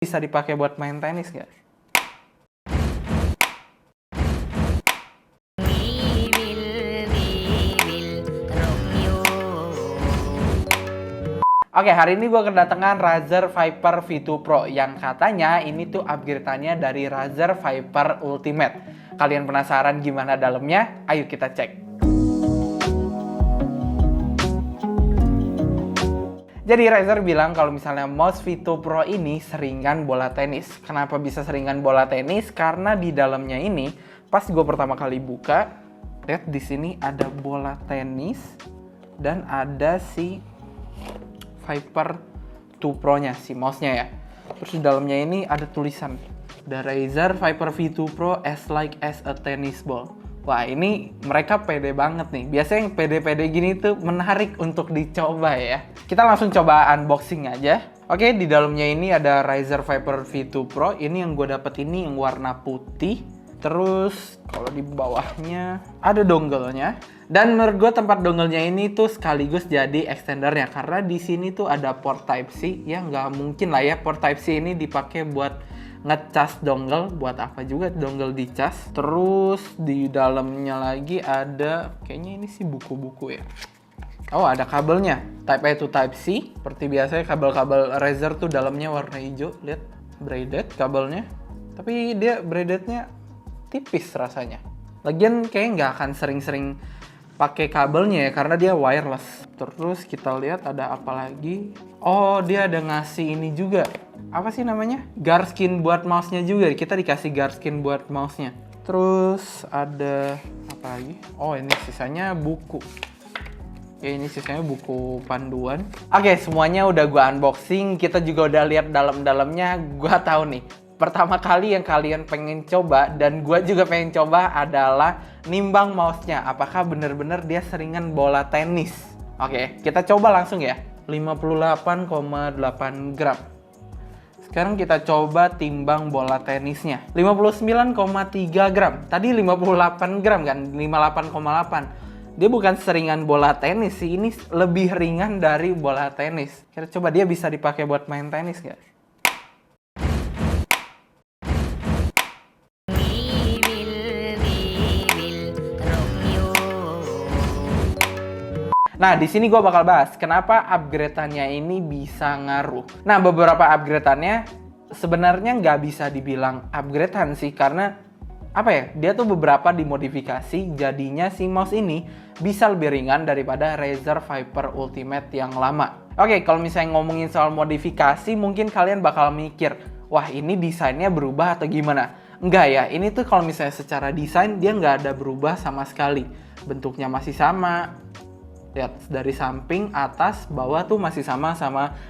Bisa dipakai buat main tenis nggak? Oke, hari ini gue kedatangan Razer Viper V2 Pro yang katanya ini tuh upgrade-annya dari Razer Viper Ultimate. Kalian penasaran gimana dalamnya? Ayo kita cek. Jadi Razer bilang kalau misalnya mouse V2 Pro ini seringan bola tenis. Kenapa bisa seringan bola tenis? Karena di dalamnya ini, pas gue pertama kali buka, lihat di sini ada bola tenis dan ada si Viper 2 Pro-nya, si mouse-nya ya. Terus di dalamnya ini ada tulisan, "The Razer Viper V2 Pro as like as a tennis ball." Wah, ini mereka pede banget nih. Biasanya yang pede-pede gini tuh menarik untuk dicoba ya. Kita langsung coba unboxing aja. Oke, di dalamnya ini ada Razer Viper V2 Pro. Ini yang gue dapet ini yang warna putih. Terus kalau di bawahnya ada dongle-nya. Dan menurut gue tempat dongle-nya ini tuh sekaligus jadi extendernya. Karena di sini tuh ada port Type-C. Ya nggak mungkin lah ya port Type-C ini dipakai buat ngecas dongle. Buat apa juga dongle dicas. Terus di dalamnya lagi ada, kayaknya ini sih buku-buku ya. Oh, ada kabelnya. Type A to Type C. Seperti biasanya kabel-kabel Razer tuh dalamnya warna hijau. Lihat, braided kabelnya. Tapi dia braidednya tipis rasanya. Lagian kayaknya nggak akan sering-sering pakai kabelnya ya, karena dia wireless. Terus kita lihat ada apa lagi. Oh, dia ada ngasih ini juga. Apa sih namanya? Guardskin buat mouse-nya juga. Kita dikasih guardskin buat mouse-nya. Terus ada apa lagi? Oh, ini sisanya buku. Ya, ini sisanya buku panduan. Oke, semuanya udah gua unboxing. Kita juga udah lihat dalam-dalamnya. Gua tahu nih, pertama kali yang kalian pengen coba dan gue juga pengen coba adalah nimbang mouse-nya. Apakah bener-bener dia seringan bola tenis? Oke, kita coba langsung ya. 58,8 gram. Sekarang kita coba timbang bola tenisnya. 59,3 gram. Tadi 58 gram kan? 58,8. Dia bukan seringan bola tenis sih. Ini lebih ringan dari bola tenis. Kita coba dia bisa dipakai buat main tenis nggak? Nah, di sini gue bakal bahas kenapa upgrade-annya ini bisa ngaruh. Nah, beberapa upgrade-annya sebenarnya nggak bisa dibilang upgrade-an sih, karena apa ya? Dia tuh beberapa dimodifikasi, jadinya si mouse ini bisa lebih ringan daripada Razer Viper Ultimate yang lama. Oke, kalau misalnya ngomongin soal modifikasi, mungkin kalian bakal mikir, wah ini desainnya berubah atau gimana? Enggak ya, ini tuh kalau misalnya secara desain dia nggak ada berubah sama sekali. Bentuknya masih sama. Lihat, dari samping, atas, bawah tuh masih sama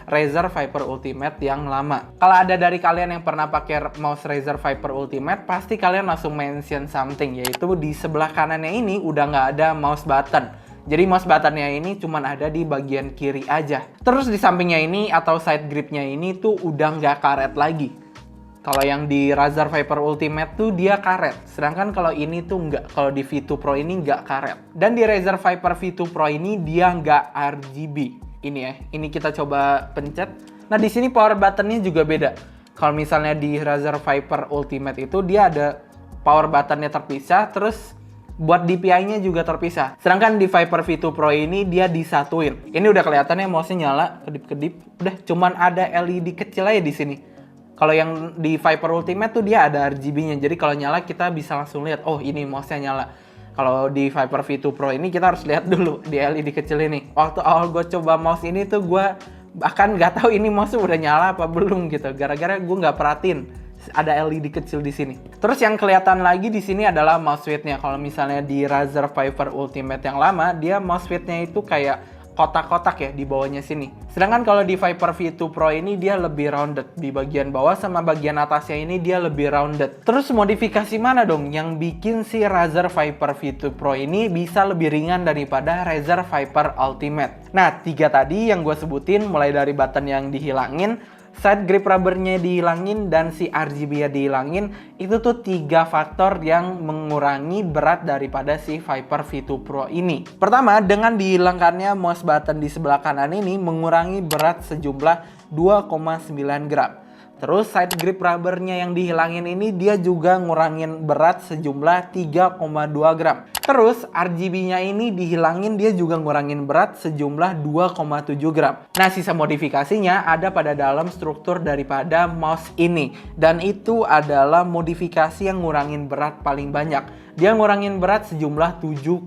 Razer Viper Ultimate yang lama. Kalau ada dari kalian yang pernah pakai mouse Razer Viper Ultimate, pasti kalian langsung mention something, yaitu di sebelah kanannya ini udah nggak ada mouse button. Jadi mouse buttonnya ini cuma ada di bagian kiri aja. Terus di sampingnya ini atau side gripnya ini tuh udah nggak karet lagi. Kalau yang di Razer Viper Ultimate tuh dia karet. Sedangkan kalau ini tuh nggak. Kalau di V2 Pro ini nggak karet. Dan di Razer Viper V2 Pro ini dia nggak RGB. Ini ya. Ini kita coba pencet. Nah, di sini power buttonnya juga beda. Kalau misalnya di Razer Viper Ultimate itu dia ada power buttonnya terpisah. Terus buat DPI-nya juga terpisah. Sedangkan di Viper V2 Pro ini dia disatuin. Ini udah kelihatannya mouse-nya nyala. Kedip-kedip. Udah cuman ada LED kecil aja di sini. Kalau yang di Viper Ultimate tuh dia ada RGB-nya. Jadi kalau nyala kita bisa langsung lihat, oh ini mouse-nya nyala. Kalau di Viper V2 Pro ini kita harus lihat dulu di LED kecil ini. Waktu awal gue coba mouse ini tuh gue bahkan nggak tahu ini mouse udah nyala apa belum gitu. Gara-gara gue nggak perhatiin ada LED kecil di sini. Terus yang kelihatan lagi di sini adalah mouse width-nya. Kalau misalnya di Razer Viper Ultimate yang lama, dia mouse width-nya itu kayak kotak-kotak ya di bawahnya sini. Sedangkan kalau di Viper V2 Pro ini dia lebih rounded. Di bagian bawah sama bagian atasnya ini dia lebih rounded. Terus modifikasi mana dong yang bikin si Razer Viper V2 Pro ini bisa lebih ringan daripada Razer Viper Ultimate? Nah, 3 tadi yang gue sebutin, mulai dari button yang dihilangin, side grip rubbernya dihilangin, dan si RGB-nya dihilangin. Itu tuh 3 faktor yang mengurangi berat daripada si Viper V2 Pro ini. Pertama, dengan dihilangkannya mouse button di sebelah kanan ini mengurangi berat sejumlah 2,9 gram. Terus side grip rubbernya yang dihilangin ini dia juga ngurangin berat sejumlah 3,2 gram. Terus RGB-nya ini dihilangin dia juga ngurangin berat sejumlah 2,7 gram. Nah, sisa modifikasinya ada pada dalam struktur daripada mouse ini. Dan itu adalah modifikasi yang ngurangin berat paling banyak. Dia ngurangin berat sejumlah 7,2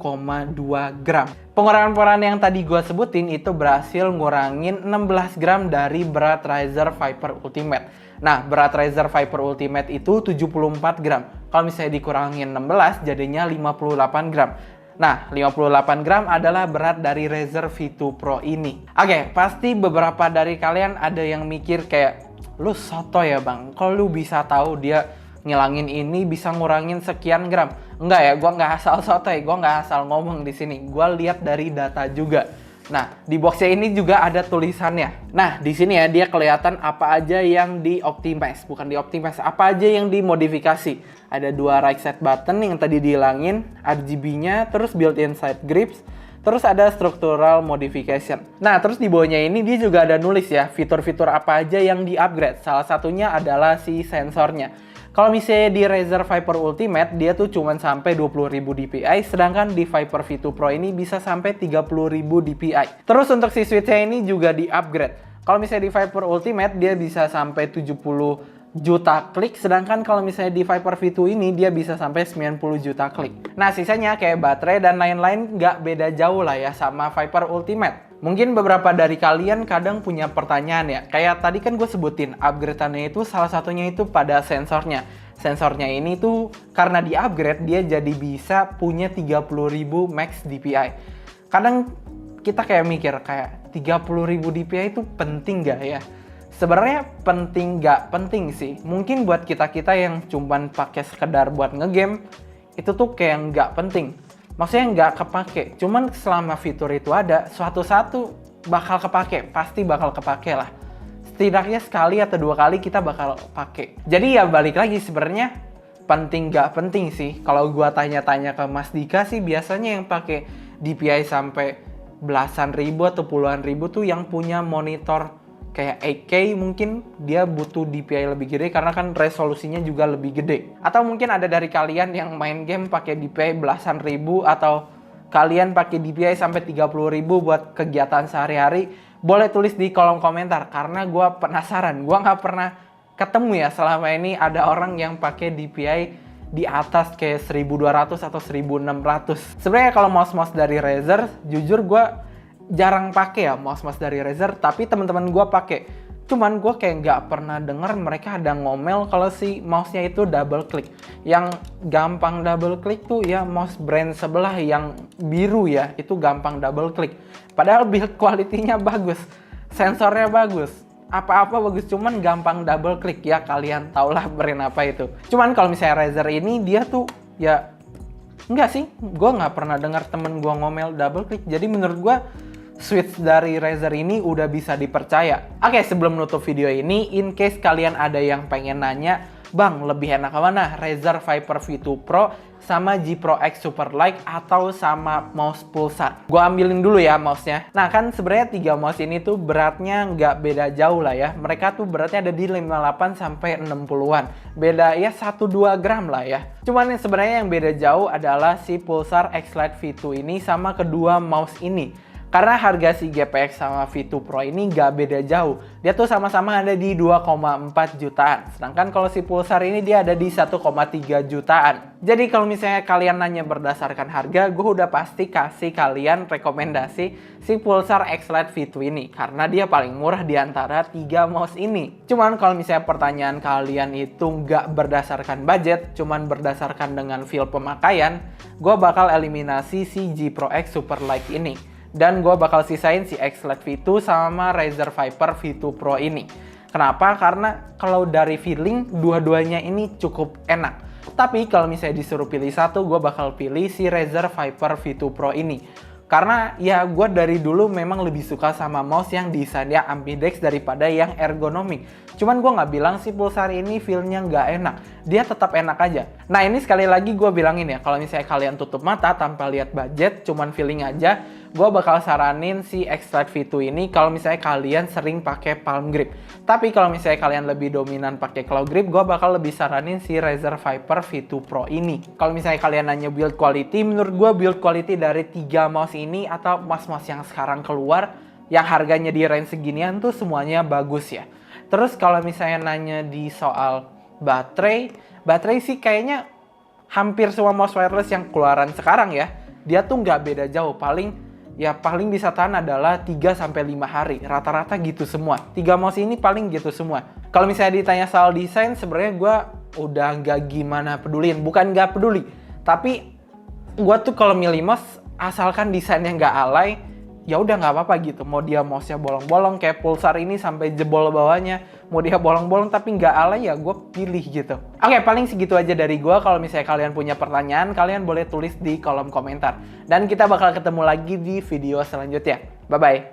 gram. Pengurangan yang tadi gue sebutin itu berhasil ngurangin 16 gram dari berat Razer Viper Ultimate. Nah, berat Razer Viper Ultimate itu 74 gram. Kalau misalnya dikurangin 16, jadinya 58 gram. Nah, 58 gram adalah berat dari Razer V2 Pro ini. Oke, pasti beberapa dari kalian ada yang mikir kayak, lu soto ya bang, kalau lu bisa tahu dia ngilangin ini bisa ngurangin sekian gram. Enggak ya, gue nggak asal sotoy, gue nggak asal ngomong di sini. Gue lihat dari data juga. Nah, di boxnya ini juga ada tulisannya. Nah, di sini ya dia kelihatan apa aja yang di-optimize, bukan di-optimize, apa aja yang dimodifikasi. Ada 2 right side button yang tadi dihilangin, RGB-nya, terus built-in side grips, terus ada structural modification. Nah, terus di bawahnya ini dia juga ada nulis ya, fitur-fitur apa aja yang di-upgrade. Salah satunya adalah si sensornya. Kalau misalnya di Razer Viper Ultimate, dia tuh cuma sampai 20.000 dpi, sedangkan di Viper V2 Pro ini bisa sampai 30.000 dpi. Terus untuk si switch-nya ini juga di-upgrade. Kalau misalnya di Viper Ultimate, dia bisa sampai 70 juta klik, sedangkan kalau misalnya di Viper V2 ini, dia bisa sampai 90 juta klik. Nah, sisanya kayak baterai dan lain-lain nggak beda jauh lah ya sama Viper Ultimate. Mungkin beberapa dari kalian kadang punya pertanyaan ya, kayak tadi kan gue sebutin upgrade-annya itu salah satunya itu pada sensornya. Sensornya ini tuh karena di-upgrade dia jadi bisa punya 30.000 max DPI. Kadang kita kayak mikir kayak 30.000 DPI itu penting gak ya? Sebenarnya penting gak penting sih. Mungkin buat kita-kita yang cuman pakai sekedar buat ngegame, itu tuh kayak nggak penting. Maksudnya nggak kepake, cuman selama fitur itu ada, suatu bakal kepake, pasti bakal kepake lah. Setidaknya sekali atau 2 kali kita bakal pakai. Jadi ya balik lagi sebenarnya penting nggak penting sih. Kalau gua tanya-tanya ke Mas Dika sih biasanya yang pakai DPI sampai belasan ribu atau puluhan ribu tuh yang punya monitor kayak 8K mungkin dia butuh DPI lebih gede karena kan resolusinya juga lebih gede. Atau mungkin ada dari kalian yang main game pakai DPI belasan ribu atau kalian pakai DPI sampai 30.000 buat kegiatan sehari-hari. Boleh tulis di kolom komentar karena gue penasaran. Gue nggak pernah ketemu ya selama ini ada orang yang pakai DPI di atas kayak 1200 atau 1600. Sebenarnya kalau mouse-mouse dari Razer, jujur gue jarang pakai ya mouse-mouse dari Razer, tapi teman-teman gue pakai. Cuman gue kayak nggak pernah denger mereka ada ngomel kalau si mouse-nya itu double click. Yang gampang double click tuh ya mouse brand sebelah yang biru ya, itu gampang double click. Padahal build quality-nya bagus, sensornya bagus, apa-apa bagus, cuman gampang double click ya, kalian taulah brand apa itu. Cuman kalau misalnya Razer ini dia tuh ya enggak sih, gue nggak pernah dengar temen gue ngomel double click. Jadi menurut gue switch dari Razer ini udah bisa dipercaya. Oke, sebelum nutup video ini, in case kalian ada yang pengen nanya, bang, lebih enak mana? Razer Viper V2 Pro sama G Pro X Superlight atau sama mouse pulsar? Gua ambilin dulu ya mouse-nya. Nah, kan sebenarnya 3 mouse ini tuh beratnya nggak beda jauh lah ya. Mereka tuh beratnya ada di 58 sampai 60-an. Beda ya 1-2 gram lah ya. Cuman yang sebenarnya yang beda jauh adalah si Pulsar X-Lite V2 ini sama kedua mouse ini. Karena harga si GPX sama V2 Pro ini nggak beda jauh. Dia tuh sama-sama ada di 2,4 jutaan. Sedangkan kalau si Pulsar ini dia ada di 1,3 jutaan. Jadi kalau misalnya kalian nanya berdasarkan harga, gue udah pasti kasih kalian rekomendasi si Pulsar X-Lite V2 ini. Karena dia paling murah di antara 3 mouse ini. Cuman kalau misalnya pertanyaan kalian itu nggak berdasarkan budget, cuman berdasarkan dengan feel pemakaian, gue bakal eliminasi si G Pro X Superlight ini. Dan gue bakal sisain si X-Lite V2 sama Razer Viper V2 Pro ini. Kenapa? Karena kalau dari feeling, dua-duanya ini cukup enak. Tapi kalau misalnya disuruh pilih satu, gue bakal pilih si Razer Viper V2 Pro ini. Karena ya gue dari dulu memang lebih suka sama mouse yang desainnya ambidex daripada yang ergonomik. Cuman gue nggak bilang si Pulsar ini feel-nya nggak enak. Dia tetap enak aja. Nah ini sekali lagi gue bilangin ya, kalau misalnya kalian tutup mata tanpa lihat budget, cuman feeling aja, gue bakal saranin si X-Lite V2 ini kalau misalnya kalian sering pakai palm grip. Tapi kalau misalnya kalian lebih dominan pakai claw grip, gue bakal lebih saranin si Razer Viper V2 Pro ini. Kalau misalnya kalian nanya build quality, menurut gue build quality dari 3 mouse ini atau mouse-mouse yang sekarang keluar, yang harganya di range seginian tuh semuanya bagus ya. Terus kalau misalnya nanya di soal baterai sih kayaknya hampir semua mouse wireless yang keluaran sekarang ya, dia tuh nggak beda jauh. Paling bisa tahan adalah 3-5 hari. Rata-rata gitu semua. 3 mouse ini paling gitu semua. Kalau misalnya ditanya soal desain, sebenarnya gue udah nggak gimana pedulin. Bukan nggak peduli, tapi gue tuh kalau milih mouse, asalkan desainnya nggak alay, ya udah nggak apa-apa gitu. Mau dia mouse-nya bolong-bolong kayak Pulsar ini sampai jebol bawahnya, mau dia bolong-bolong tapi nggak alay, ya gue pilih gitu. Oke, paling segitu aja dari gue. Kalau misalnya kalian punya pertanyaan, kalian boleh tulis di kolom komentar. Dan kita bakal ketemu lagi di video selanjutnya. Bye-bye.